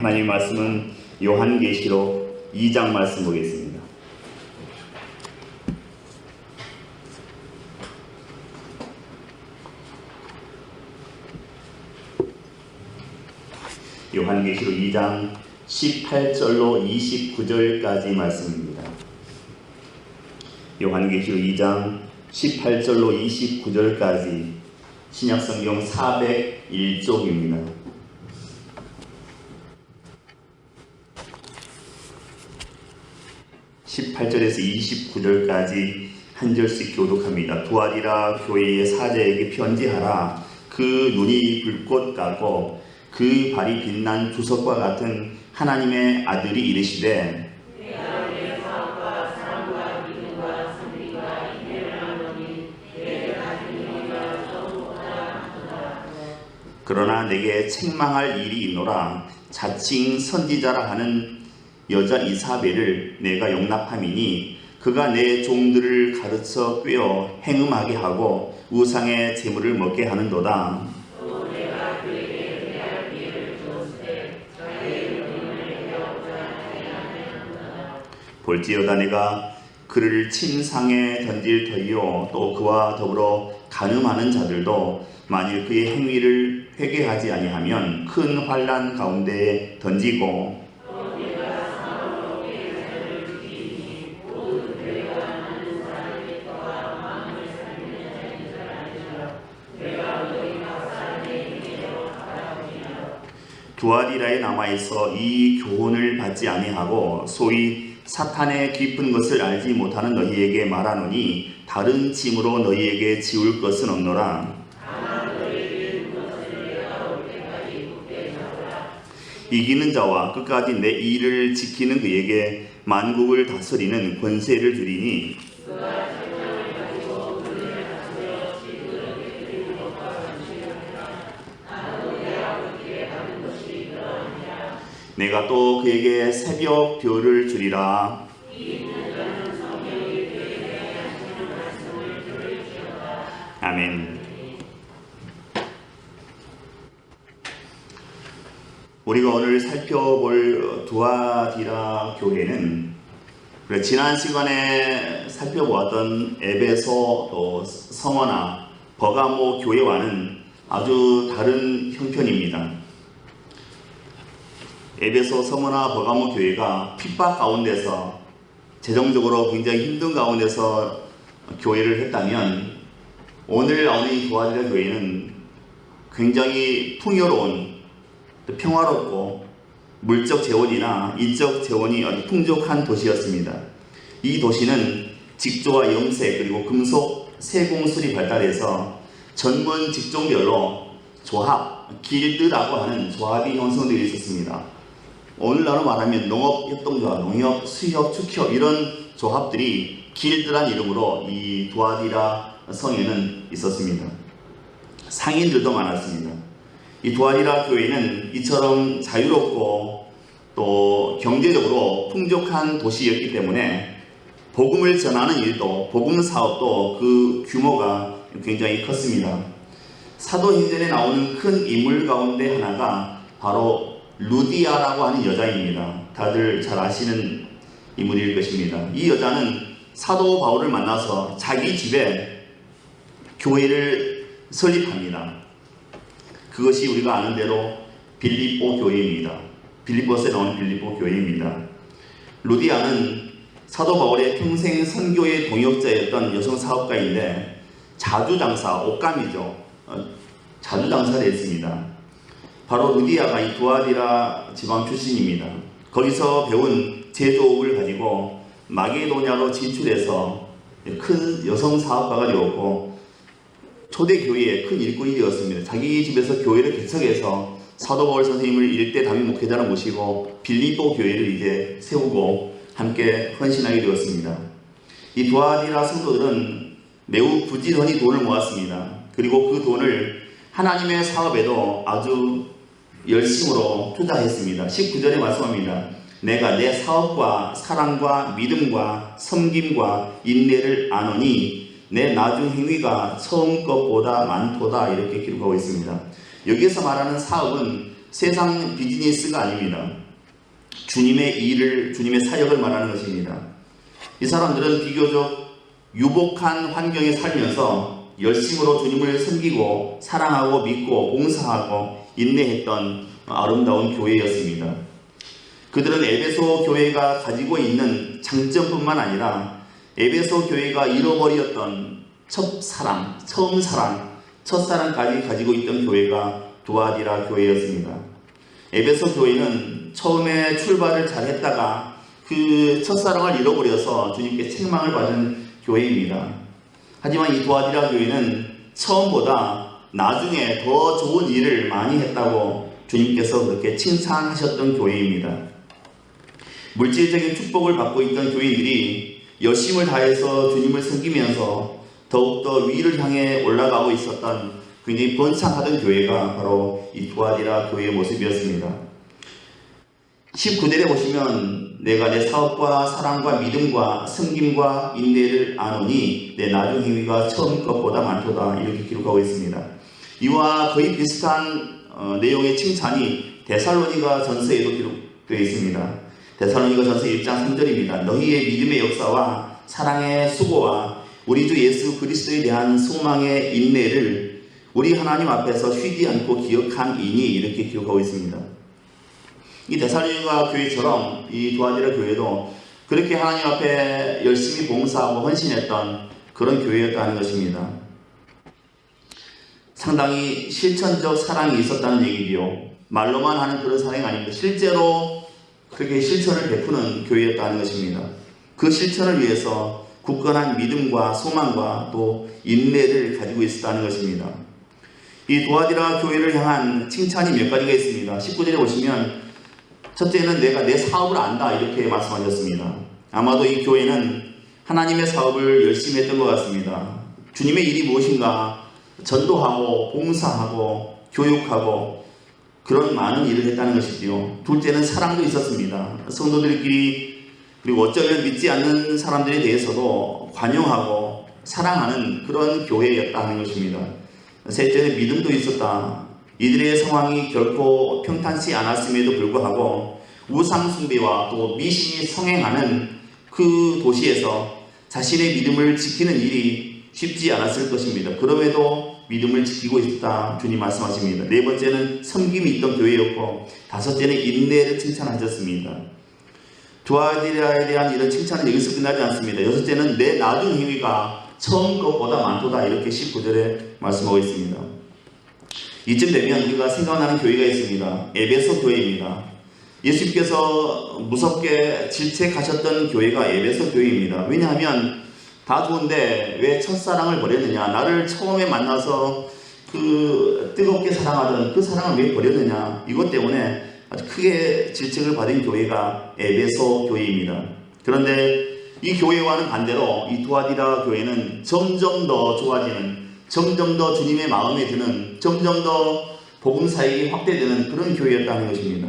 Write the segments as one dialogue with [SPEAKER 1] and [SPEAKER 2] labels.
[SPEAKER 1] 하나님 말씀은 요한계시록 2장 말씀 보겠습니다. 요한계시록 2장 18절로 29절까지 말씀입니다. 요한계시록 2장 18절로 29절까지 신약성경 401쪽입니다. 18절에서 29절까지 한 절씩 교독합니다. 두아디라 교회의 사자에게 편지하라. 그 눈이 불꽃 같고 그 발이 빛난 주석과 같은 하나님의 아들이 이르시되
[SPEAKER 2] 내가 내 사업과 사랑과 믿음과 선리가 인내를 하노니 내 가진 영예가 전부보다 많도다.
[SPEAKER 1] 그러나 내게 책망할 일이 있노라. 자칭 선지자라 하는 여자 이사벨을 내가 용납함이니 그가 내 종들을 가르쳐 꿰어 행음하게 하고 우상의 재물을 먹게 하는도다.
[SPEAKER 2] 또 내가 그에게 은혜할 기회를 주었으되 자기의 의문을 해오자 하였느니라.
[SPEAKER 1] 볼지어다 내가 그를 침상에 던질 터이요 또 그와 더불어 간음하는 자들도 만일 그의 행위를 회개하지 아니하면 큰 환난 가운데에 던지고 두아디라에 남아있어 이 교훈을 받지 아니하고 소위 사탄의 깊은 것을 알지 못하는 너희에게 말하노니 다른 짐으로 너희에게 지울 것은 없노라. 이기는 자와 끝까지 내 일을 지키는 그에게 만국을 다스리는 권세를 주리니 내가 또 그에게 새벽 별을 주리라. 아멘. 우리가 오늘 살펴볼 두아디라 교회는 지난 시간에 살펴보았던 에베소 또 서머나 버가모 교회와는 아주 다른 형편입니다. 에베소 서머나 버가모 교회가 핍박 가운데서 재정적으로 굉장히 힘든 가운데서 교회를 했다면 오늘 나오는 이 두아디라 교회는 굉장히 풍요로운 평화롭고 물적 재원이나 인적 재원이 아주 풍족한 도시였습니다. 이 도시는 직조와 염색 그리고 금속 세공술이 발달해서 전문 직종별로 조합, 길드라고 하는 조합이 형성되어 있었습니다. 오늘날로 말하면 농업협동조합, 농협, 수협, 축협 이런 조합들이 길드란 이름으로 이 두아디라 성에는 있었습니다. 상인들도 많았습니다. 이 두아디라 교회는 이처럼 자유롭고 또 경제적으로 풍족한 도시였기 때문에 복음을 전하는 일도 복음 사업도 그 규모가 굉장히 컸습니다. 사도행전에 나오는 큰 인물 가운데 하나가 바로 루디아라고 하는 여자입니다. 다들 잘 아시는 인물일 것입니다. 이 여자는 사도 바울을 만나서 자기 집에 교회를 설립합니다. 그것이 우리가 아는 대로 빌립보 교회입니다. 빌립보스에 나오는 빌립보 교회입니다. 루디아는 사도 바울의 평생 선교의 동역자였던 여성 사업가인데 자주장사, 옷감이죠. 자주장사를 했습니다. 바로 루디아가 이 두아디라 지방 출신입니다. 거기서 배운 제조업을 가지고 마게도냐로 진출해서 큰 여성 사업가가 되었고 초대교회의 큰 일꾼이 되었습니다. 자기 집에서 교회를 개척해서 사도 바울 선생님을 일대 담임 목회자로 모시고 빌립보 교회를 이제 세우고 함께 헌신하게 되었습니다. 이 두아디라 성도들은 매우 부지런히 돈을 모았습니다. 그리고 그 돈을 하나님의 사업에도 아주 열심으로 투자했습니다. 19절에 말씀합니다. 내가 내 사업과 사랑과 믿음과 섬김과 인내를 아노니 내 나중 행위가 처음 것보다 많도다 이렇게 기록하고 있습니다. 여기에서 말하는 사업은 세상 비즈니스가 아닙니다. 주님의 일을, 주님의 사역을 말하는 것입니다. 이 사람들은 비교적 유복한 환경에 살면서 열심으로 주님을 섬기고 사랑하고 믿고 봉사하고 인내했던 아름다운 교회였습니다. 그들은 에베소 교회가 가지고 있는 장점뿐만 아니라 에베소 교회가 잃어버렸던 첫사랑까지 가지고 있던 교회가 두아디라 교회였습니다. 에베소 교회는 처음에 출발을 잘했다가 그 첫사랑을 잃어버려서 주님께 책망을 받은 교회입니다. 하지만 이 두아디라 교회는 처음보다 나중에 더 좋은 일을 많이 했다고 주님께서 그렇게 칭찬하셨던 교회입니다. 물질적인 축복을 받고 있던 교인들이 열심을 다해서 주님을 섬기면서 더욱더 위를 향해 올라가고 있었던 굉장히 번창하던 교회가 바로 이 두아디라 교회의 모습이었습니다. 19절에 보시면 내가 내 사업과 사랑과 믿음과 섬김과 인내를 아노니 내 나중 행위가 처음 것보다 많도다 이렇게 기록하고 있습니다. 이와 거의 비슷한 내용의 칭찬이 데살로니가 전서에도 기록되어 있습니다. 데살로니가 전서 1장 3절입니다. 너희의 믿음의 역사와 사랑의 수고와 우리 주 예수 그리스도에 대한 소망의 인내를 우리 하나님 앞에서 쉬지 않고 기억함이니 이렇게 기록하고 있습니다. 이 데살로니가 교회처럼 이 두아디라 교회도 그렇게 하나님 앞에 열심히 봉사하고 헌신했던 그런 교회였다는 것입니다. 상당히 실천적 사랑이 있었다는 얘기지요. 말로만 하는 그런 사랑이 아닙니다. 실제로 그렇게 실천을 베푸는 교회였다는 것입니다. 그 실천을 위해서 굳건한 믿음과 소망과 또 인내를 가지고 있었다는 것입니다. 이 두아디라 교회를 향한 칭찬이 몇 가지가 있습니다. 19절에 보시면 첫째는 내가 내 사업을 안다 이렇게 말씀하셨습니다. 아마도 이 교회는 하나님의 사업을 열심히 했던 것 같습니다. 주님의 일이 무엇인가 전도하고 봉사하고 교육하고 그런 많은 일을 했다는 것이지요. 둘째는 사랑도 있었습니다. 성도들끼리 그리고 어쩌면 믿지 않는 사람들에 대해서도 관용하고 사랑하는 그런 교회였다 하는 것입니다. 셋째는 믿음도 있었다. 이들의 상황이 결코 평탄치 않았음에도 불구하고 우상 숭배와 또 미신이 성행하는 그 도시에서 자신의 믿음을 지키는 일이 쉽지 않았을 것입니다. 그럼에도 믿음을 지키고 있다 주님 말씀하십니다. 네 번째는 섬김이 있던 교회였고 다섯째는 인내를 칭찬하셨습니다. 두아디라에 대한 이런 칭찬은 여기서 끝나지 않습니다. 여섯째는 내 나중 행위가 처음 것보다 많도다 이렇게 19절에 말씀하고 있습니다. 이쯤 되면 우리가 생각나는 교회가 있습니다. 에베소 교회입니다. 예수님께서 무섭게 질책하셨던 교회가 에베소 교회입니다. 왜냐하면 다 좋은데 왜 첫사랑을 버렸느냐, 나를 처음에 만나서 그 뜨겁게 사랑하던 그 사랑을 왜 버렸느냐, 이것 때문에 아주 크게 질책을 받은 교회가 에베소 교회입니다. 그런데 이 교회와는 반대로 이 두아디라 교회는 점점 더 좋아지는, 점점 더 주님의 마음에 드는, 점점 더 복음 사역이 확대되는 그런 교회였다는 것입니다.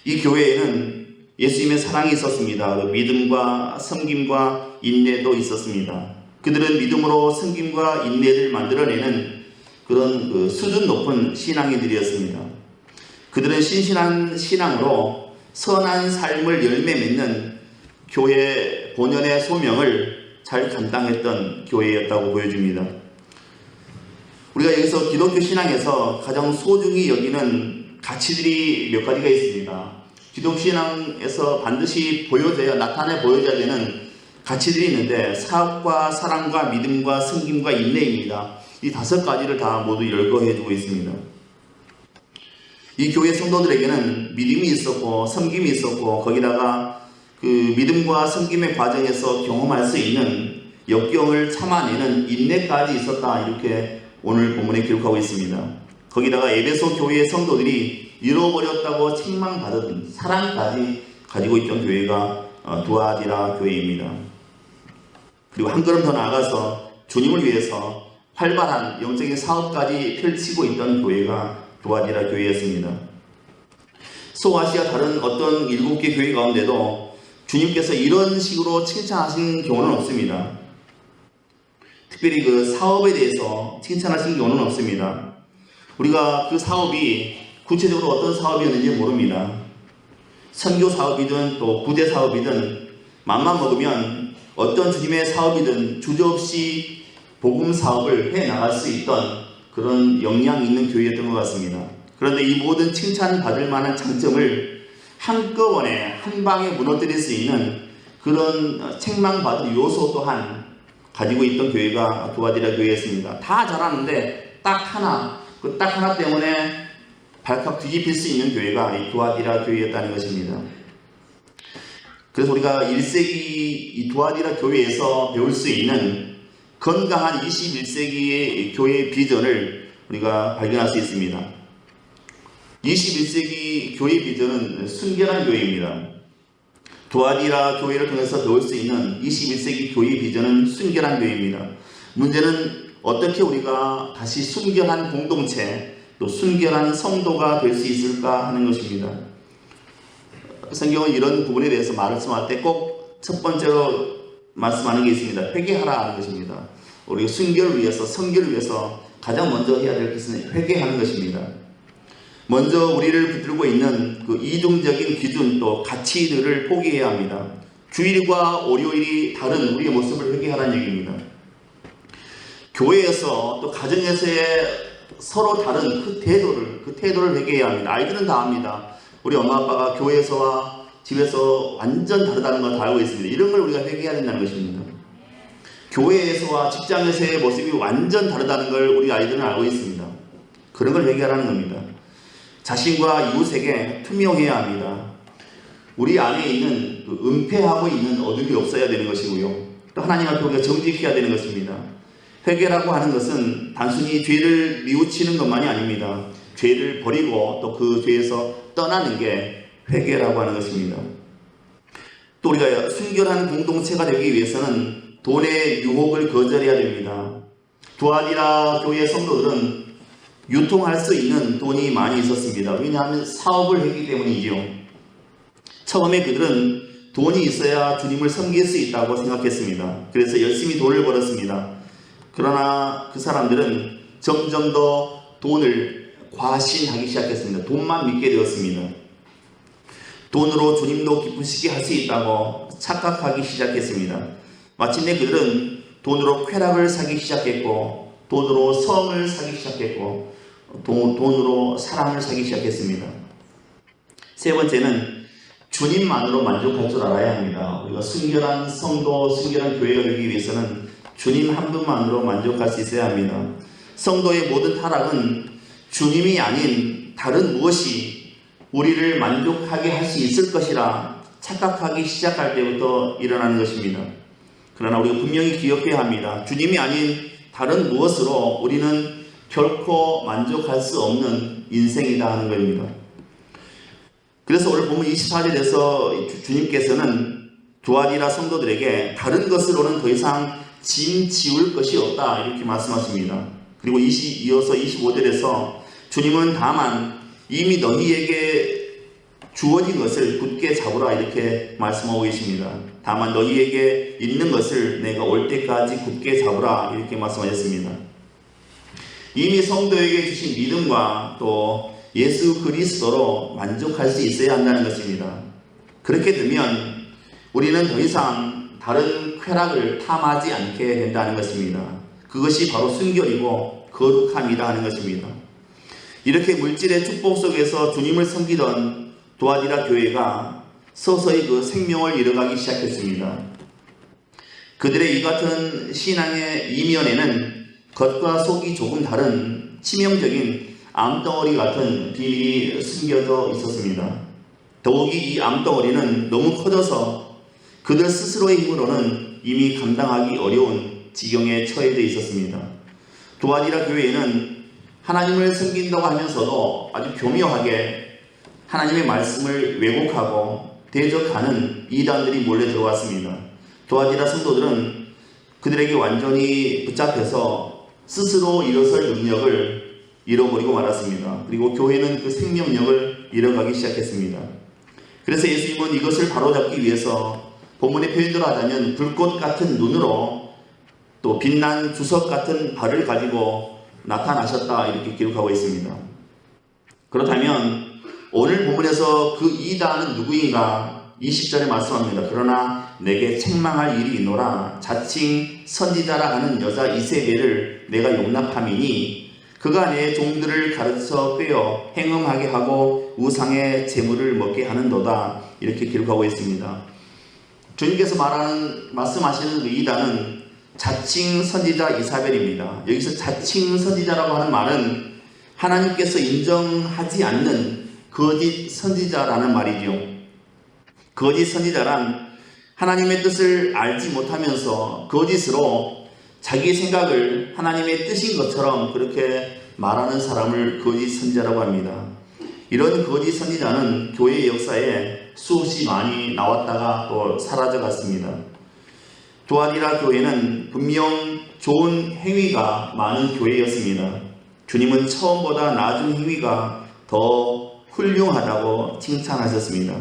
[SPEAKER 1] 이 교회에는 예수님의 사랑이 있었습니다. 믿음과 섬김과 인내도 있었습니다. 그들은 믿음으로 섬김과 인내를 만들어내는 그런 수준 높은 신앙인들이었습니다. 그들은 신실한 신앙으로 선한 삶을 열매 맺는 교회 본연의 소명을 잘 감당했던 교회였다고 보여줍니다. 우리가 여기서 기독교 신앙에서 가장 소중히 여기는 가치들이 몇 가지가 있습니다. 기독교 신앙에서 반드시 나타내 보여져야 되는 가치들이 있는데 사업과 사랑과 믿음과 섬김과 인내입니다. 이 다섯 가지를 다 모두 열거해주고 있습니다. 이 교회 성도들에게는 믿음이 있었고 섬김이 있었고 거기다가 그 믿음과 섬김의 과정에서 경험할 수 있는 역경을 참아내는 인내까지 있었다 이렇게 오늘 본문에 기록하고 있습니다. 거기다가 에베소 교회의 성도들이 잃어버렸다고 책망받은 사랑까지 가지고 있던 교회가 두아디라 교회입니다. 그리고 한 걸음 더 나아가서 주님을 위해서 활발한 영적인 사업까지 펼치고 있던 교회가 두아디라 교회였습니다. 소아시아 다른 어떤 7개 교회 가운데도 주님께서 이런 식으로 칭찬하신 경우는 없습니다. 특별히 그 사업에 대해서 칭찬하신 경우는 없습니다. 우리가 그 사업이 구체적으로 어떤 사업이었는지 모릅니다. 선교 사업이든 또 부대 사업이든 맘만 먹으면 어떤 주님의 사업이든 주저없이 복음 사업을 해나갈 수 있던 그런 역량이 있는 교회였던 것 같습니다. 그런데 이 모든 칭찬받을 만한 장점을 한꺼번에 한 방에 무너뜨릴 수 있는 그런 책망받을 요소 또한 가지고 있던 교회가 두아디라 교회였습니다. 다 잘하는데 딱 하나, 그 딱 하나 때문에 발칵 뒤집힐 수 있는 교회가 이 두아디라 교회였다는 것입니다. 그래서 우리가 1세기 이 두아디라 교회에서 배울 수 있는 건강한 21세기의 교회의 비전을 우리가 발견할 수 있습니다. 21세기 교회 비전은 순결한 교회입니다. 두아디라 교회를 통해서 배울 수 있는 21세기 교회 비전은 순결한 교회입니다. 문제는 어떻게 우리가 다시 순결한 공동체, 또 순결한 성도가 될 수 있을까 하는 것입니다. 성경은 이런 부분에 대해서 말씀할 때 꼭 첫 번째로 말씀하는 게 있습니다. 회개하라 하는 것입니다. 우리가 순결을 위해서, 성결을 위해서 가장 먼저 해야 될 것은 회개하는 것입니다. 먼저 우리를 붙들고 있는 그 이중적인 기준 또 가치들을 포기해야 합니다. 주일과 월요일이 다른 우리의 모습을 회개하라는 얘기입니다. 교회에서 또 가정에서의 서로 다른 그 태도를 회개해야 합니다. 아이들은 다 압니다. 우리 엄마 아빠가 교회에서와 집에서 완전 다르다는 걸 다 알고 있습니다. 이런 걸 우리가 회개해야 된다는 것입니다. 교회에서와 직장에서의 모습이 완전 다르다는 걸 우리 아이들은 알고 있습니다. 그런 걸 회개하라는 겁니다. 자신과 이웃에게 투명해야 합니다. 우리 안에 있는 은폐하고 있는 어둠이 없어야 되는 것이고요. 또 하나님 앞에 우리가 정직해야 되는 것입니다. 회개라고 하는 것은 단순히 죄를 뉘우치는 것만이 아닙니다. 죄를 버리고 또 그 죄에서 떠나는 게 회개라고 하는 것입니다. 또 우리가 순결한 공동체가 되기 위해서는 돈의 유혹을 거절해야 됩니다. 두아디라 교회 성도들은 유통할 수 있는 돈이 많이 있었습니다. 왜냐하면 사업을 했기 때문이죠. 처음에 그들은 돈이 있어야 주님을 섬길 수 있다고 생각했습니다. 그래서 열심히 돈을 벌었습니다. 그러나 그 사람들은 점점 더 돈을 과신하기 시작했습니다. 돈만 믿게 되었습니다. 돈으로 주님도 기쁘시게 할 수 있다고 착각하기 시작했습니다. 마침내 그들은 돈으로 쾌락을 사기 시작했고, 돈으로 성을 사기 시작했고, 돈으로 사랑을 사기 시작했습니다. 세 번째는 주님만으로 만족할 줄 알아야 합니다. 우리가 순결한 성도, 순결한 교회가 되기 위해서는 주님 한 분만으로 만족할 수 있어야 합니다. 성도의 모든 타락은 주님이 아닌 다른 무엇이 우리를 만족하게 할 수 있을 것이라 착각하기 시작할 때부터 일어나는 것입니다. 그러나 우리가 분명히 기억해야 합니다. 주님이 아닌 다른 무엇으로 우리는 결코 만족할 수 없는 인생이다 하는 겁니다. 그래서 오늘 보면 24절에서 주님께서는 두아디라 성도들에게 다른 것으로는 더 이상 짐 지울 것이 없다 이렇게 말씀하십니다. 그리고 이어서 25절에서 주님은 다만 이미 너희에게 주어진 것을 굳게 잡으라 이렇게 말씀하고 계십니다. 다만 너희에게 있는 것을 내가 올 때까지 굳게 잡으라 이렇게 말씀하셨습니다. 이미 성도에게 주신 믿음과 또 예수 그리스도로 만족할 수 있어야 한다는 것입니다. 그렇게 되면 우리는 더 이상 다른 쾌락을 탐하지 않게 된다는 것입니다. 그것이 바로 순결이고 거룩함이다 하는 것입니다. 이렇게 물질의 축복 속에서 주님을 섬기던 두아디라 교회가 서서히 그 생명을 잃어가기 시작했습니다. 그들의 이 같은 신앙의 이면에는 겉과 속이 조금 다른 치명적인 암덩어리 같은 비밀이 숨겨져 있었습니다. 더욱이 이 암덩어리는 너무 커져서 그들 스스로의 힘으로는 이미 감당하기 어려운 지경에 처해져 있었습니다. 두아디라 교회에는 하나님을 섬긴다고 하면서도 아주 교묘하게 하나님의 말씀을 왜곡하고 대적하는 이단들이 몰래 들어왔습니다. 두아디라 성도들은 그들에게 완전히 붙잡혀서 스스로 일어설 능력을 잃어버리고 말았습니다. 그리고 교회는 그 생명력을 잃어가기 시작했습니다. 그래서 예수님은 이것을 바로잡기 위해서 본문의 표현대로 하자면 불꽃 같은 눈으로 또 빛난 주석 같은 발을 가지고 나타나셨다 이렇게 기록하고 있습니다. 그렇다면 오늘 본문에서 그 이단은 누구인가? 20절에 말씀합니다. 그러나 내게 책망할 일이 있노라. 자칭 선지자라 하는 여자 이세벨을 내가 용납함이니 그가 내 종들을 가르쳐 꿰어 행음하게 하고 우상의 재물을 먹게 하는도다. 이렇게 기록하고 있습니다. 주님께서 말씀하시는 그 이단은 자칭 선지자 이사벨입니다. 여기서 자칭 선지자라고 하는 말은 하나님께서 인정하지 않는 거짓 선지자라는 말이죠. 거짓 선지자란 하나님의 뜻을 알지 못하면서 거짓으로 자기 생각을 하나님의 뜻인 것처럼 그렇게 말하는 사람을 거짓 선지자라고 합니다. 이런 거짓 선지자는 교회 역사에 수없이 많이 나왔다가 또 사라져 갔습니다. 두아디라 교회는 분명 좋은 행위가 많은 교회였습니다. 주님은 처음보다 낮은 행위가 더 훌륭하다고 칭찬하셨습니다.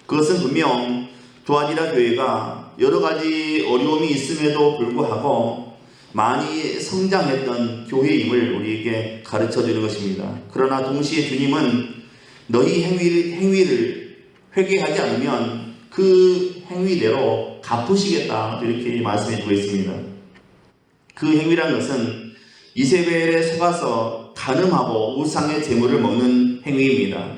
[SPEAKER 1] 그것은 분명 두아디라 교회가 여러 가지 어려움이 있음에도 불구하고 많이 성장했던 교회임을 우리에게 가르쳐 주는 것입니다. 그러나 동시에 주님은 너희 행위를 회개하지 않으면 그 행위대로 갚으시겠다 이렇게 말씀해 주고 있습니다. 그 행위란 것은 이세벨에 속아서 간음하고 우상의 재물을 먹는 행위입니다.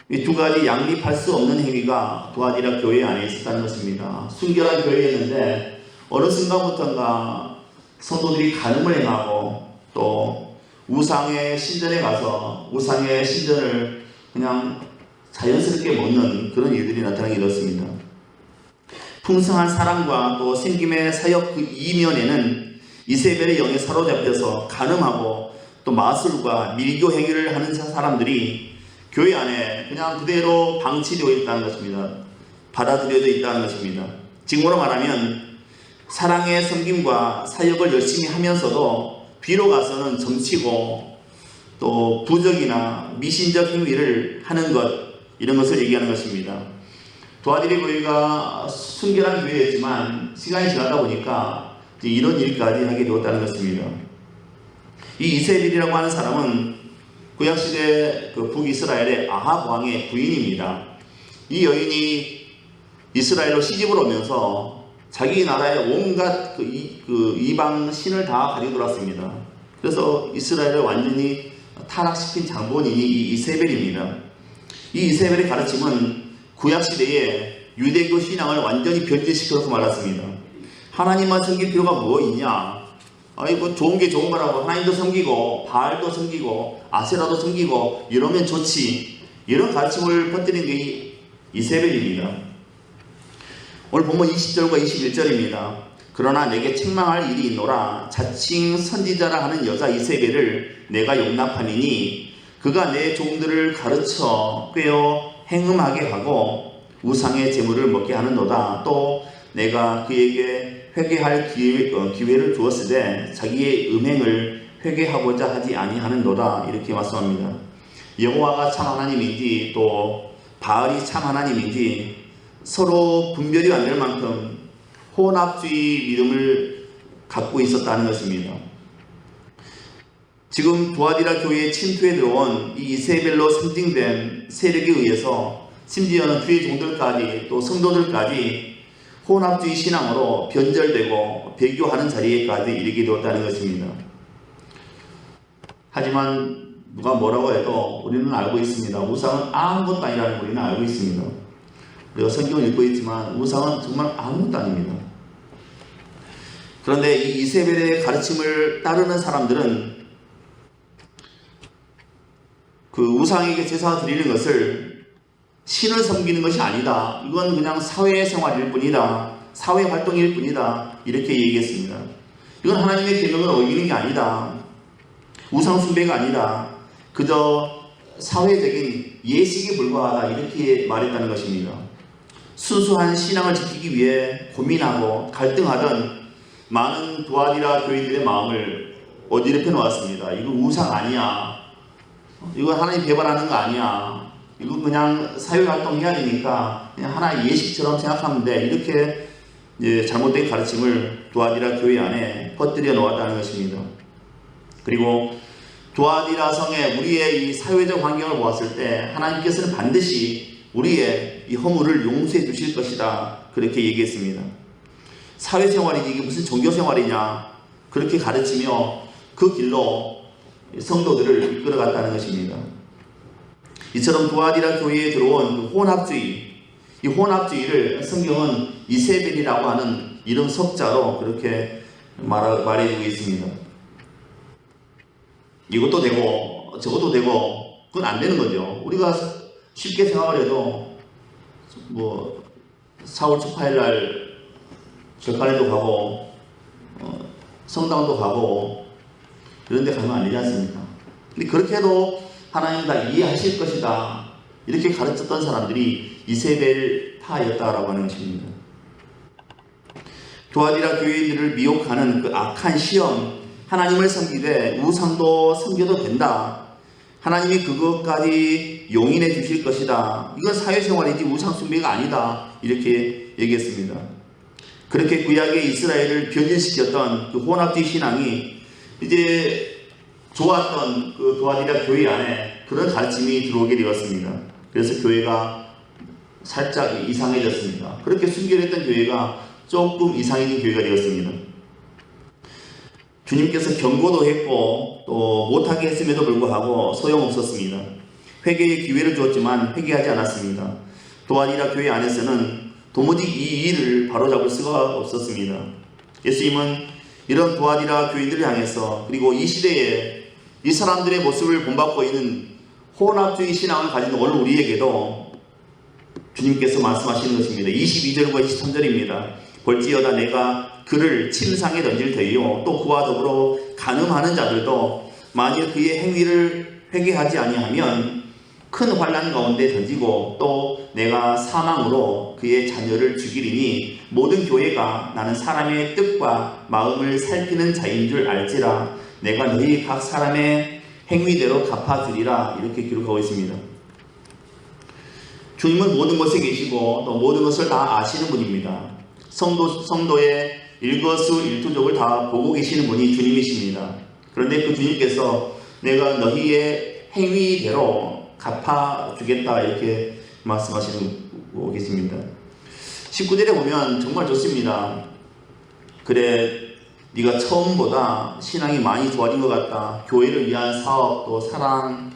[SPEAKER 1] 이 두 가지 양립할 수 없는 행위가 두아디라 교회 안에 있었다는 것입니다. 순결한 교회였는데 어느 순간부터인가 성도들이 간음을 행하고 또 우상의 신전에 가서 우상의 신전을 그냥 자연스럽게 먹는 그런 일들이 나타나게 되었습니다. 풍성한 사랑과 또 생김의 사역 그 이면에는 이세벨의 영에 사로잡혀서 간음하고 또 마술과 밀교 행위를 하는 사람들이 교회 안에 그냥 그대로 방치되어 있다는 것입니다. 받아들여져 있다는 것입니다. 지금으로 말하면 사랑의 섬김과 사역을 열심히 하면서도 뒤로 가서는 정치고 또 부적이나 미신적 행위를 하는 것, 이런 것을 얘기하는 것입니다. 두아디라 교회가 순결한 교회였지만 시간이 지나다 보니까 이런 일까지 하게 되었다는 것입니다. 이 이세벨이라고 하는 사람은 구약시대 그 북이스라엘의 아합 왕의 부인입니다. 이 여인이 이스라엘로 시집을 오면서 자기 나라의 온갖 그 이방 신을 다 가지고 들어왔습니다. 그래서 이스라엘을 완전히 타락시킨 장본인이 이 이세벨입니다. 이 이세벨의 가르침은 구약시대에 유대교 신앙을 완전히 변질시켜놓고 말았습니다. 하나님만 섬길 필요가 뭐 있냐? 아이고 좋은 게 좋은 거라고 하나님도 섬기고 바알도 섬기고 아세라도 섬기고 이러면 좋지, 이런 가르침을 퍼뜨린 게 이세벨입니다. 오늘 본문 20절과 21절입니다. 그러나 내게 책망할 일이 있노라. 자칭 선지자라 하는 여자 이세벨을 내가 용납함이니 그가 내 종들을 가르쳐 꿰어 행음하게 하고 우상의 재물을 먹게 하는도다. 또 내가 그에게 회개할 기회를 주었을 때 자기의 음행을 회개하고자 하지 아니하는도다. 이렇게 말씀합니다. 여호와가 참 하나님인지 또 바알이 참 하나님인지 서로 분별이 안 될 만큼 혼합주의 믿음을 갖고 있었다는 것입니다. 지금 두아디라 교회에 침투해 들어온 이 이세벨로 상징된 세력에 의해서 심지어는 주의 종들까지 또 성도들까지 혼합주의 신앙으로 변절되고 배교하는 자리에까지 이르게 되었다는 것입니다. 하지만 누가 뭐라고 해도 우리는 알고 있습니다. 우상은 아무것도 아니라는 걸 우리는 알고 있습니다. 우리가 성경을 읽고 있지만 우상은 정말 아무것도 아닙니다. 그런데 이 이세벨의 가르침을 따르는 사람들은 그 우상에게 제사 드리는 것을 신을 섬기는 것이 아니다. 이건 그냥 사회생활일 뿐이다. 사회활동일 뿐이다. 이렇게 얘기했습니다. 이건 하나님의 계명을 어기는 게 아니다. 우상숭배가 아니다. 그저 사회적인 예식에 불과하다. 이렇게 말했다는 것입니다. 순수한 신앙을 지키기 위해 고민하고 갈등하던 많은 두아디라 교인들의 마음을 어디로 놓았습니다. 이거 우상 아니야. 이거 하나님 배반하는 거 아니야. 이거 그냥 사회활동 해야 되니까 그냥 하나의 예식처럼 생각하면 돼. 이렇게 잘못된 가르침을 두아디라 교회 안에 퍼뜨려 놓았다는 것입니다. 그리고 두아디라 성에 우리의 이 사회적 환경을 보았을 때 하나님께서는 반드시 우리의 이 허물을 용서해 주실 것이다. 그렇게 얘기했습니다. 사회생활이지 이게 무슨 종교생활이냐 그렇게 가르치며 그 길로 성도들을 이끌어갔다는 것입니다. 이처럼 두아디라 교회에 들어온 그 혼합주의, 이 혼합주의를 성경은 이세벨이라고 하는 이름 석자로 그렇게 말해주고 있습니다. 이것도 되고 저것도 되고 그건 안 되는 거죠. 우리가 쉽게 생각을 해도 뭐 4월 18일 날 절간에도 가고 성당도 가고 이런 데 가면 안 되지 않습니까? 근데 그렇게 해도 하나님 다 이해하실 것이다. 이렇게 가르쳤던 사람들이 이세벨파였다라고 하는 것입니다. 두아디라 교인들을 미혹하는 그 악한 시험, 하나님을 섬기되 우상도 섬겨도 된다. 하나님이 그것까지 용인해 주실 것이다. 이건 사회생활이지 우상 숭배가 아니다. 이렇게 얘기했습니다. 그렇게 구약의 이스라엘을 변질시켰던 그 혼합주의 신앙이 이제 좋았던 그 두아디라 교회 안에 그런 가르침이 들어오게 되었습니다. 그래서 교회가 살짝 이상해졌습니다. 그렇게 순결했던 교회가 조금 이상해진 교회가 되었습니다. 주님께서 경고도 했고 또 못하게 했음에도 불구하고 소용없었습니다. 회개의 기회를 주었지만 회개하지 않았습니다. 두아디라 교회 안에서는 도무지 이 일을 바로잡을 수가 없었습니다. 예수님은 이런 두아디라 교인들을 향해서 그리고 이 시대에 이 사람들의 모습을 본받고 있는 혼합주의 신앙을 가진 오늘 우리에게도 주님께서 말씀하시는 것입니다. 22절과 23절입니다. 볼지어다 내가 그를 침상에 던질 터이요 또 그와 더불어 간음하는 자들도 만일 그의 행위를 회개하지 아니하면 큰 환난 가운데 던지고 또 내가 사망으로 그의 자녀를 죽이리니 모든 교회가 나는 사람의 뜻과 마음을 살피는 자인 줄 알지라 내가 너희 각 사람의 행위대로 갚아주리라 이렇게 기록하고 있습니다. 주님은 모든 곳에 계시고 또 모든 것을 다 아시는 분입니다. 성도의 일거수일투족을 다 보고 계시는 분이 주님이십니다. 그런데 그 주님께서 내가 너희의 행위대로 갚아주겠다 이렇게 말씀하시고 계십니다. 19절에 보면 정말 좋습니다. 그래 네가 처음보다 신앙이 많이 좋아진 것 같다. 교회를 위한 사업, 또 사랑,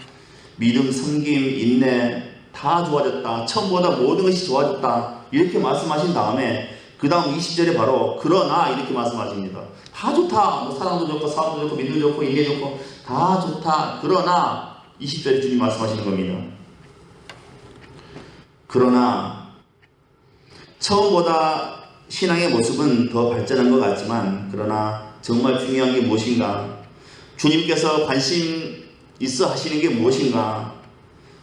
[SPEAKER 1] 믿음, 섬김, 인내 다 좋아졌다. 처음보다 모든 것이 좋아졌다. 이렇게 말씀하신 다음에 그 다음 20절에 바로 그러나 이렇게 말씀하십니다. 다 좋다. 뭐 사랑도 좋고 사업도 좋고 믿음도 좋고 인내 좋고 다 좋다. 그러나 20절에 주님 말씀하시는 겁니다. 그러나 처음보다 신앙의 모습은 더 발전한 것 같지만 그러나 정말 중요한 게 무엇인가? 주님께서 관심 있어 하시는 게 무엇인가?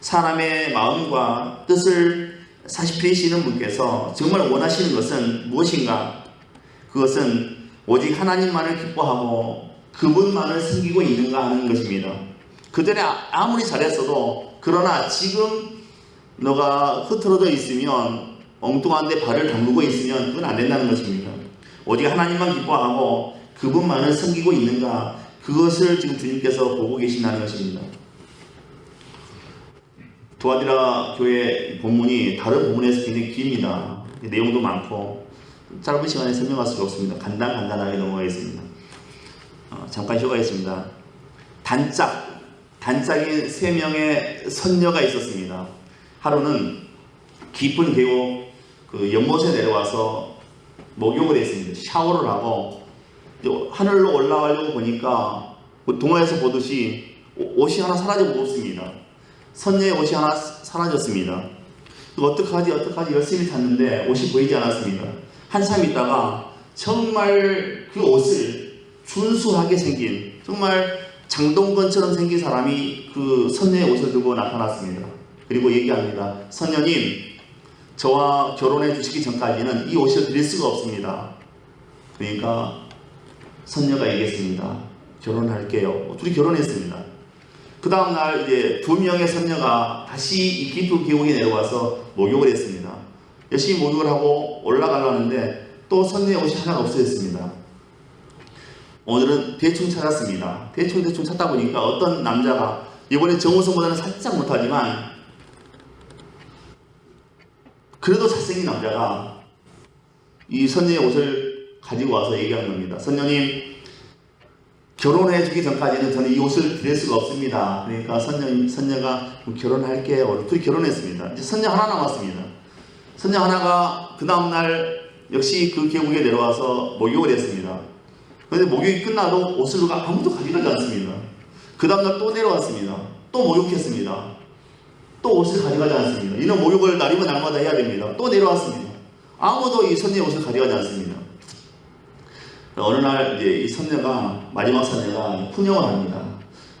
[SPEAKER 1] 사람의 마음과 뜻을 사시피시는 분께서 정말 원하시는 것은 무엇인가? 그것은 오직 하나님만을 기뻐하고 그분만을 섬기고 있는가 하는 것입니다. 그전에 아무리 잘했어도 그러나 지금 너가 흐트러져 있으면 엉뚱한 데 발을 담그고 있으면 그건 안 된다는 것입니다. 오직 하나님만 기뻐하고 그분만을 섬기고 있는가? 그것을 지금 주님께서 보고 계신다는 것입니다. 두아디라 교회 본문이 다른 본문에서 굉장히 깁니다. 내용도 많고 짧은 시간에 설명할 수가 없습니다. 간단하게 넘어가겠습니다. 잠깐 휴가했습니다. 단짝인 3명의 선녀가 있었습니다. 하루는 깊은 계곡 그 연못에 내려와서 목욕을 했습니다. 샤워를 하고 하늘로 올라가려고 보니까 동화에서 보듯이 옷이 하나 사라져 버렸습니다. 선녀의 옷이 하나 사라졌습니다. 어떡하지 열심히 찾는데 옷이 보이지 않았습니다. 한참 있다가 정말 그 옷을 준수하게 생긴 정말 장동건처럼 생긴 사람이 그 선녀의 옷을 들고 나타났습니다. 그리고 얘기합니다. 선녀님, 저와 결혼해 주시기 전까지는 이 옷을 드릴 수가 없습니다. 그러니까 선녀가 얘기했습니다. 결혼할게요. 둘이 결혼했습니다. 그 다음날 이제 2명의 선녀가 다시 이 깊은 계곡에 내려와서 목욕을 했습니다. 열심히 목욕을 하고 올라가려는데 또 선녀의 옷이 하나 없어졌습니다. 오늘은 대충 찾았습니다. 대충 찾다 보니까 어떤 남자가 이번에 정우성보다는 살짝 못하지만 그래도 잘생긴 남자가 이 선녀의 옷을 가지고 와서 얘기하는 겁니다. 선녀님, 결혼해 주기 전까지는 저는 이 옷을 드릴 수가 없습니다. 그러니까 선녀가 결혼할게요. 둘이 결혼했습니다. 이제 선녀 하나 남았습니다. 선녀 하나가 그 다음날 역시 그 계곡에 내려와서 목욕을 했습니다. 그런데 목욕이 끝나도 옷을 누가 아무도 가져가지 않습니다. 그 다음날 또 내려왔습니다. 또 목욕했습니다. 또 옷을 가져가지 않습니다. 이런 목욕을 날이면 날마다 해야 됩니다. 또 내려왔습니다. 아무도 이 선녀의 옷을 가져가지 않습니다. 어느 날 이제 이 선녀가, 마지막 선녀가 푸념을 합니다.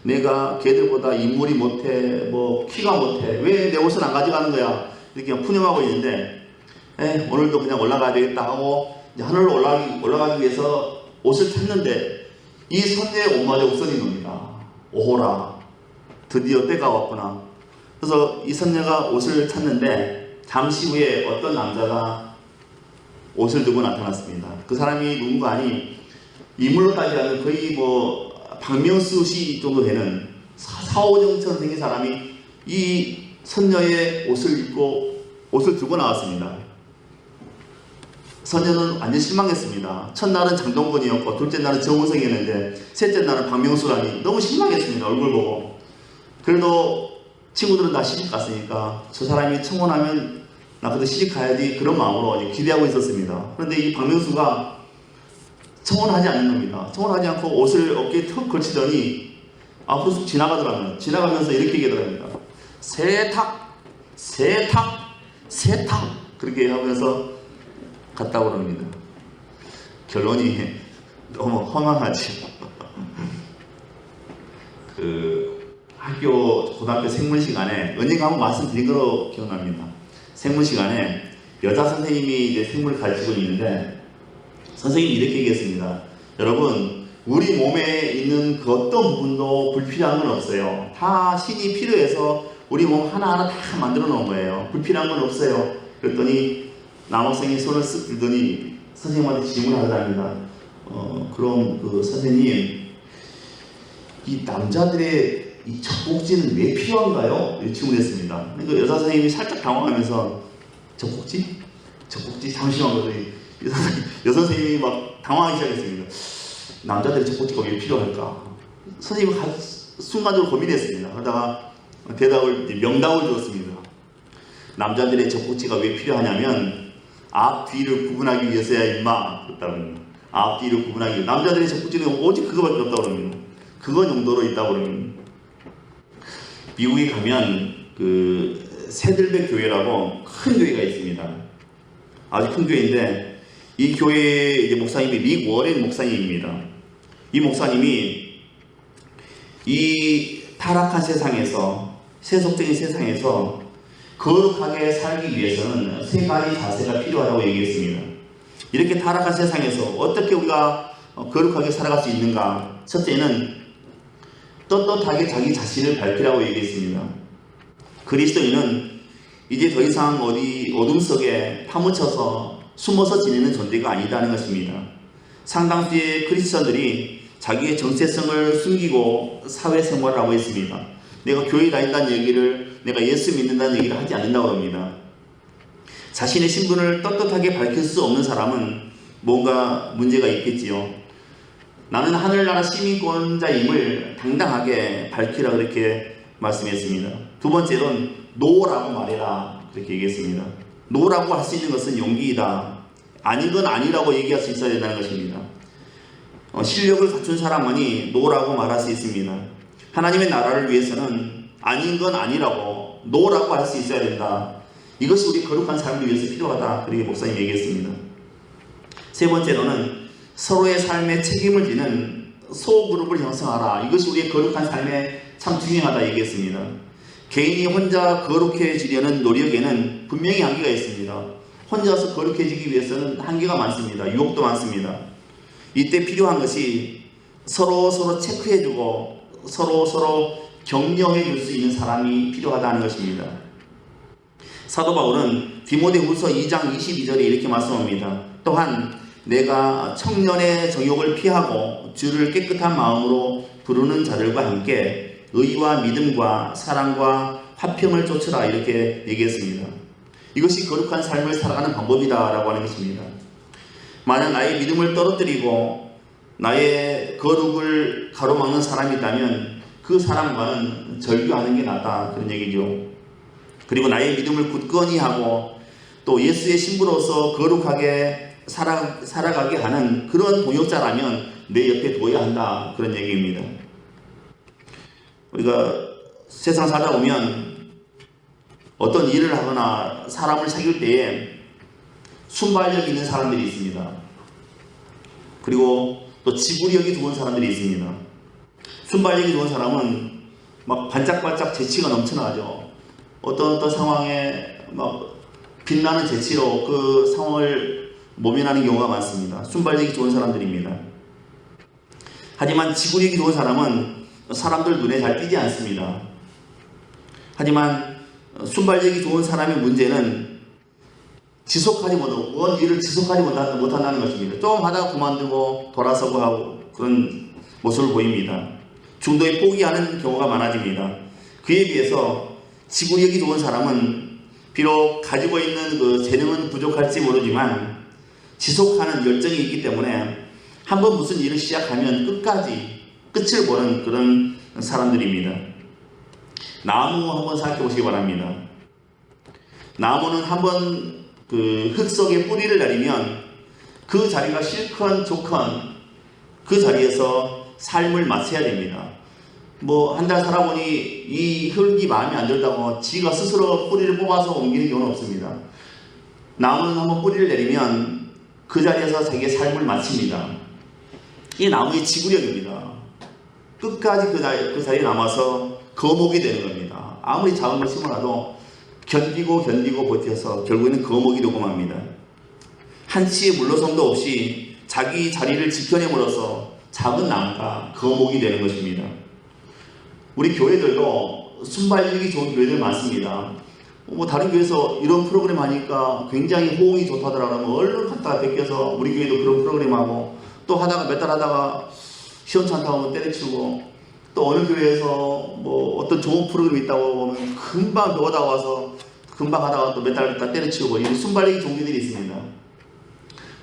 [SPEAKER 1] 내가 걔들보다 인물이 못해, 뭐 키가 못해, 왜 내 옷을 안 가져가는 거야? 이렇게 푸념하고 있는데, 오늘도 그냥 올라가야 되겠다 하고 이제 하늘로 올라가기 위해서 옷을 찾는데 이 선녀의 옷마저 없어진 겁니다. 오호라, 드디어 때가 왔구나. 그래서 이 선녀가 옷을 찾는데 잠시 후에 어떤 남자가 옷을 들고 나타났습니다. 그 사람이 누군가 아니, 인물로 따지자면 거의 뭐 박명수 씨 정도 되는 사오정처럼 생긴 사람이 이 선녀의 옷을 입고 옷을 들고 나왔습니다. 선녀는 완전 실망했습니다. 첫날은 장동건이었고 둘째 날은 정우성이었는데 셋째 날은 박명수라니 너무 실망했습니다. 얼굴 보고. 그래도 친구들은 다 시집 갔으니까 저 사람이 청혼하면 나 그래도 시집 가야지, 그런 마음으로 기대하고 있었습니다. 그런데 이 박명수가 청혼하지 않는 겁니다. 청혼하지 않고 옷을 어깨에 턱 걸치더니 앞으로 쑥 지나가더라고요. 지나가면서 이렇게 얘기하더랍니다. 세탁, 세탁, 세탁, 그렇게 하면서 갔다고 그럽니다. 결론이 너무 허망하지. 고등학교 생물 시간에 언젠가 한번 말씀드린 거로 기억납니다. 생물 시간에 여자 선생님이 이제 생물을 가르치고 있는데 선생님이 이렇게 얘기했습니다. 여러분, 우리 몸에 있는 그 어떤 부분도 불필요한 건 없어요. 다 신이 필요해서 우리 몸 하나하나 다 만들어 놓은 거예요. 불필요한 건 없어요. 그랬더니 남학생이 손을 쓱 들더니 선생님한테 질문을 하더랍니다. 그럼 그 선생님, 이 남자들의 이 젖꼭지는 왜 필요한가요? 이렇게 질문했습니다. 그러니까 여자 선생님이 살짝 당황하면서 젖꼭지? 젖꼭지? 잠시만. 그러더니 여자 선생님이 막 당황하기 시작했습니다. 남자들의 젖꼭지가 왜 필요할까? 선생님이 순간적으로 고민했습니다. 그러다가 명답을 주었습니다. 남자들의 젖꼭지가 왜 필요하냐면 앞, 뒤를 구분하기 위해서야 임마. 그랬다고. 앞, 뒤를 구분하기 위해서. 남자들의 젖꼭지는 오직 그거밖에 없다고 그럽니다. 그건 용도로 있다고 그럽니다. 미국에 가면 그 새들배 교회라고 큰 교회가 있습니다. 아주 큰 교회인데 이 교회의 이제 목사님이 릭 워렌 목사님입니다. 이 목사님이 이 타락한 세상에서, 세속적인 세상에서 거룩하게 살기 위해서는 세 가지 자세가 필요하다고 얘기했습니다. 이렇게 타락한 세상에서 어떻게 우리가 거룩하게 살아갈 수 있는가? 첫째는 떳떳하게 자기 자신을 밝히라고 얘기했습니다. 그리스도인은 이제 더 이상 어둠 속에 파묻혀서 숨어서 지내는 존재가 아니다는 것입니다. 상당수의 크리스천들이 자기의 정체성을 숨기고 사회생활을 하고 있습니다. 내가 교회 다닌다는 얘기를, 내가 예수 믿는다는 얘기를 하지 않는다고 합니다. 자신의 신분을 떳떳하게 밝힐 수 없는 사람은 뭔가 문제가 있겠지요. 나는 하늘나라 시민권자임을 당당하게 밝히라, 그렇게 말씀했습니다. 두 번째로는 노라고 말해라, 그렇게 얘기했습니다. 노라고 할 수 있는 것은 용기이다. 아닌 건 아니라고 얘기할 수 있어야 된다는 것입니다. 실력을 갖춘 사람만이 노라고 말할 수 있습니다. 하나님의 나라를 위해서는 아닌 건 아니라고, 노라고 할 수 있어야 된다. 이것이 우리 거룩한 삶을 위해서 필요하다, 그렇게 목사님이 얘기했습니다. 세 번째로는 서로의 삶에 책임을 지는 소그룹을 형성하라. 이것이 우리의 거룩한 삶에 참 중요하다 얘기했습니다. 개인이 혼자 거룩해지려는 노력에는 분명히 한계가 있습니다. 혼자서 거룩해지기 위해서는 한계가 많습니다. 유혹도 많습니다. 이때 필요한 것이 서로 체크해주고 서로 격려해 줄 수 있는 사람이 필요하다는 것입니다. 사도 바울은 디모데후서 2장 22절에 이렇게 말씀합니다. 또한 내가 청년의 정욕을 피하고 주를 깨끗한 마음으로 부르는 자들과 함께 의와 믿음과 사랑과 화평을 쫓으라 이렇게 얘기했습니다. 이것이 거룩한 삶을 살아가는 방법이다라고 하는 것입니다. 만약 나의 믿음을 떨어뜨리고 나의 거룩을 가로막는 사람이 있다면 그 사람과는 절교하는 게 낫다 그런 얘기죠. 그리고 나의 믿음을 굳건히 하고 또 예수의 신부로서 거룩하게 살아가게 하는 그런 동역자라면 내 옆에 둬야 한다 그런 얘기입니다. 우리가 세상 살다 보면 어떤 일을 하거나 사람을 사귈 때에 순발력 있는 사람들이 있습니다. 그리고 또 지구력이 좋은 사람들이 있습니다. 순발력이 좋은 사람은 막 반짝반짝 재치가 넘쳐나죠. 어떤 상황에 막 빛나는 재치로 그 상황을 모면하는 경우가 많습니다. 순발력이 좋은 사람들입니다. 하지만 지구력이 좋은 사람은 사람들 눈에 잘 띄지 않습니다. 하지만 순발력이 좋은 사람의 문제는 지속하지 못하고 뭔 일을 지속하지 못한다는 것입니다. 좀 하다가 그만두고 돌아서고 하고 그런 모습을 보입니다. 중도에 포기하는 경우가 많아집니다. 그에 비해서 지구력이 좋은 사람은 비록 가지고 있는 그 재능은 부족할지 모르지만 지속하는 열정이 있기 때문에 한번 무슨 일을 시작하면 끝까지 끝을 보는 그런 사람들입니다. 나무 한번 생각해 보시기 바랍니다. 나무는 한번 그 흙 속에 뿌리를 내리면 그 자리가 싫건 좋건 그 자리에서 삶을 마쳐야 됩니다. 뭐 한 달 살아보니 이 흙이 마음에 안 들다고 지가 스스로 뿌리를 뽑아서 옮기는 경우는 없습니다. 나무는 한번 뿌리를 내리면 그 자리에서 자기의 삶을 마칩니다. 이 나무의 지구력입니다. 끝까지 그 자리에 남아서 거목이 되는 겁니다. 아무리 작은 걸 심어놔도 견디고 버텨서 결국에는 거목이 되고 맙니다. 한치의 물러섬도 없이 자기 자리를 지켜냄으로써 작은 나무가 거목이 되는 것입니다. 우리 교회들도 순발력이 좋은 교회들 많습니다. 뭐 다른 교회에서 이런 프로그램 하니까 굉장히 호응이 좋다더라고요. 얼른 갔다가 뺏겨서 우리 교회도 그런 프로그램 하고 또 하다가 몇 달 하다가 시원찮다고 하면 때려치우고 또 어느 교회에서 뭐 어떤 좋은 프로그램이 있다고 보면 금방 배우다 와서 금방 하다가 또 몇 달 있다 때려치우고 이런 순발력이 좋은 교회들이 있습니다.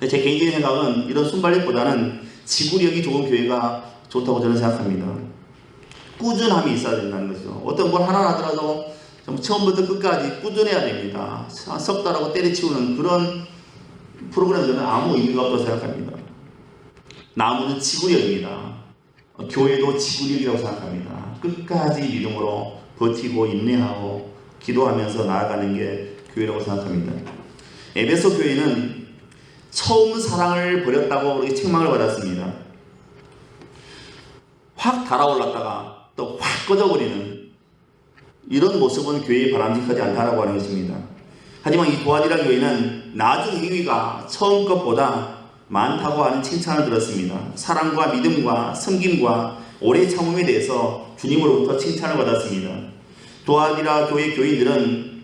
[SPEAKER 1] 제 개인적인 생각은 이런 순발력보다는 지구력이 좋은 교회가 좋다고 저는 생각합니다. 꾸준함이 있어야 된다는 거죠. 어떤 걸 하나 하더라도 처음부터 끝까지 꾸준해야 됩니다. 석 달하고 때려치우는 그런 프로그램은 저는 아무 의미가 없다고 생각합니다. 나무는 지구력입니다. 교회도 지구력이라고 생각합니다. 끝까지 믿음으로 버티고 인내하고 기도하면서 나아가는 게 교회라고 생각합니다. 에베소 교회는 처음 사랑을 버렸다고 그렇게 책망을 받았습니다. 확 달아올랐다가 또 확 꺼져버리는 이런 모습은 교회에 바람직하지 않다라고 하는 것입니다. 하지만 이 도아디라 교회는 나중 행위가 처음 것보다 많다고 하는 칭찬을 들었습니다. 사랑과 믿음과 섬김과 오래 참음에 대해서 주님으로부터 칭찬을 받았습니다. 도아디라 교회 교인들은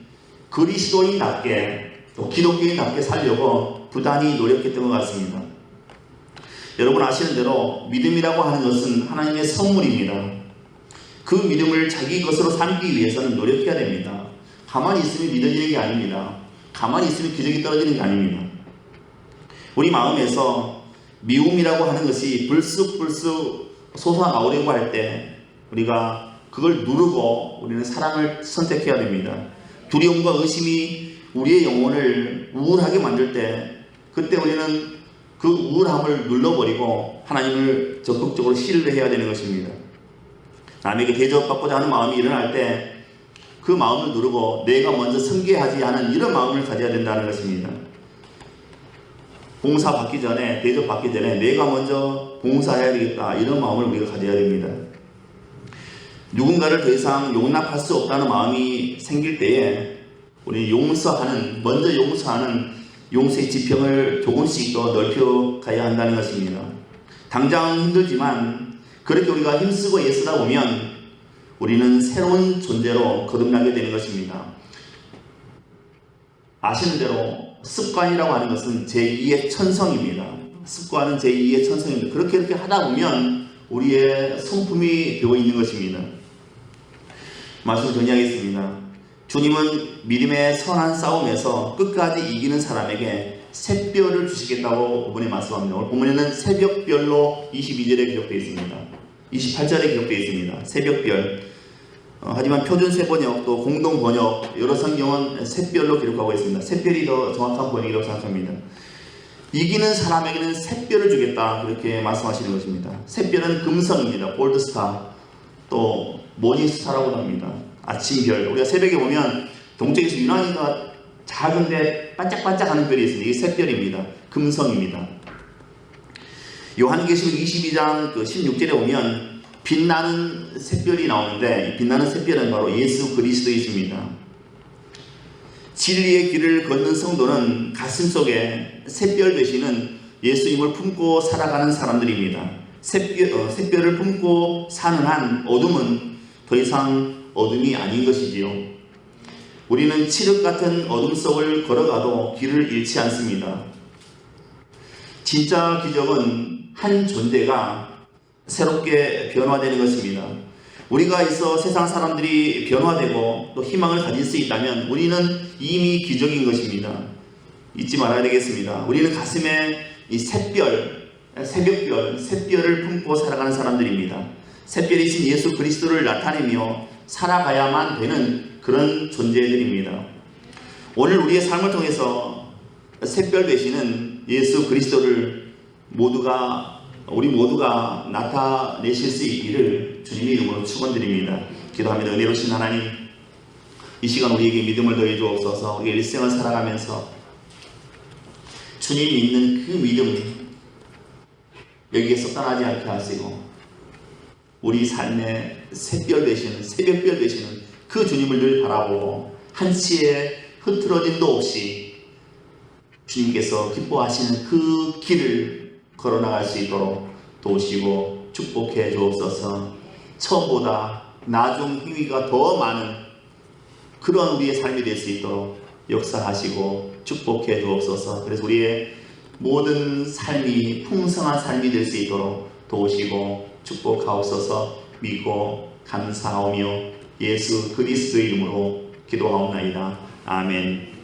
[SPEAKER 1] 그리스도인답게 또 기독교인답게 살려고 부단히 노력했던 것 같습니다. 여러분 아시는 대로 믿음이라고 하는 것은 하나님의 선물입니다. 그 믿음을 자기 것으로 삼기 위해서는 노력해야 됩니다. 가만히 있으면 믿어지는 게 아닙니다. 가만히 있으면 기적이 떨어지는 게 아닙니다. 우리 마음에서 미움이라고 하는 것이 불쑥불쑥 솟아나오려고 할 때 우리가 그걸 누르고 우리는 사랑을 선택해야 됩니다. 두려움과 의심이 우리의 영혼을 우울하게 만들 때 그때 우리는 그 우울함을 눌러버리고 하나님을 적극적으로 신뢰해야 되는 것입니다. 남에게 대접받고자 하는 마음이 일어날 때 그 마음을 누르고 내가 먼저 섬겨하지 않은 이런 마음을 가져야 된다는 것입니다. 봉사 받기 전에 대접 받기 전에 내가 먼저 봉사해야 되겠다 이런 마음을 우리가 가져야 됩니다. 누군가를 더 이상 용납할 수 없다는 마음이 생길 때에 우리 먼저 용서하는 용서의 지평을 조금씩 더 넓혀가야 한다는 것입니다. 당장 힘들지만 그렇게 우리가 힘쓰고 애쓰다 보면 우리는 새로운 존재로 거듭나게 되는 것입니다. 아시는 대로 습관이라고 하는 것은 제2의 천성입니다. 습관은 제2의 천성입니다. 그렇게 하다 보면 우리의 성품이 되어 있는 것입니다. 말씀 정리하겠습니다. 주님은 믿음의 선한 싸움에서 끝까지 이기는 사람에게 새별을 주시겠다고 본문에 말씀합니다. 오늘 본문에는 새벽별로 22절에 기록되어 있습니다. 28절에 기록되어 있습니다. 새벽별. 하지만 표준 세번역 또 공동 번역 여러 성경은 새별로 기록하고 있습니다. 새별이 더 정확한 번역이라고 생각합니다. 이기는 사람에게는 새별을 주겠다 그렇게 말씀하시는 것입니다. 새별은 금성입니다. 골드스타 또 모닝스타라고도 합니다. 아침별. 우리가 새벽에 보면 동쪽에서 유난히가 작은데 반짝반짝하는 별이 있습니다. 이게 새별입니다. 금성입니다. 요한계시록 22장 16절에 보면 빛나는 샛별이 나오는데 이 빛나는 샛별은 바로 예수 그리스도이십니다. 진리의 길을 걷는 성도는 가슴속에 샛별 되시는 예수님을 품고 살아가는 사람들입니다. 샛별을 품고 사는 한 어둠은 더 이상 어둠이 아닌 것이지요. 우리는 칠흑 같은 어둠 속을 걸어가도 길을 잃지 않습니다. 진짜 기적은 한 존재가 새롭게 변화되는 것입니다. 우리가 있어 세상 사람들이 변화되고 또 희망을 가질 수 있다면 우리는 이미 기적인 것입니다. 잊지 말아야 되겠습니다. 우리는 가슴에 이 새별, 새벽별, 샛별을 품고 살아가는 사람들입니다. 샛별이신 예수 그리스도를 나타내며 살아가야만 되는 그런 존재들입니다. 오늘 우리의 삶을 통해서 샛별 되시는 예수 그리스도를 우리 모두가 나타내실 수 있기를 주님의 이름으로 축원드립니다. 기도합니다. 은혜로우신 하나님, 이 시간 우리에게 믿음을 더해 주옵소서. 우리의 일생을 살아가면서 주님 믿는 그 믿음 여기에서 떠나지 않게 하시고 우리 삶의 샛별 되시는 새벽별 되시는 그 주님을 늘 바라보고 한치의 흐트러짐도 없이 주님께서 기뻐하시는 그 길을 걸어나갈 수 있도록 도우시고 축복해 주옵소서. 처음보다 나중 행위가 더 많은 그런 우리의 삶이 될 수 있도록 역사하시고 축복해 주옵소서. 그래서 우리의 모든 삶이 풍성한 삶이 될 수 있도록 도우시고 축복하옵소서. 믿고 감사하오며 예수 그리스도의 이름으로 기도하옵나이다. 아멘.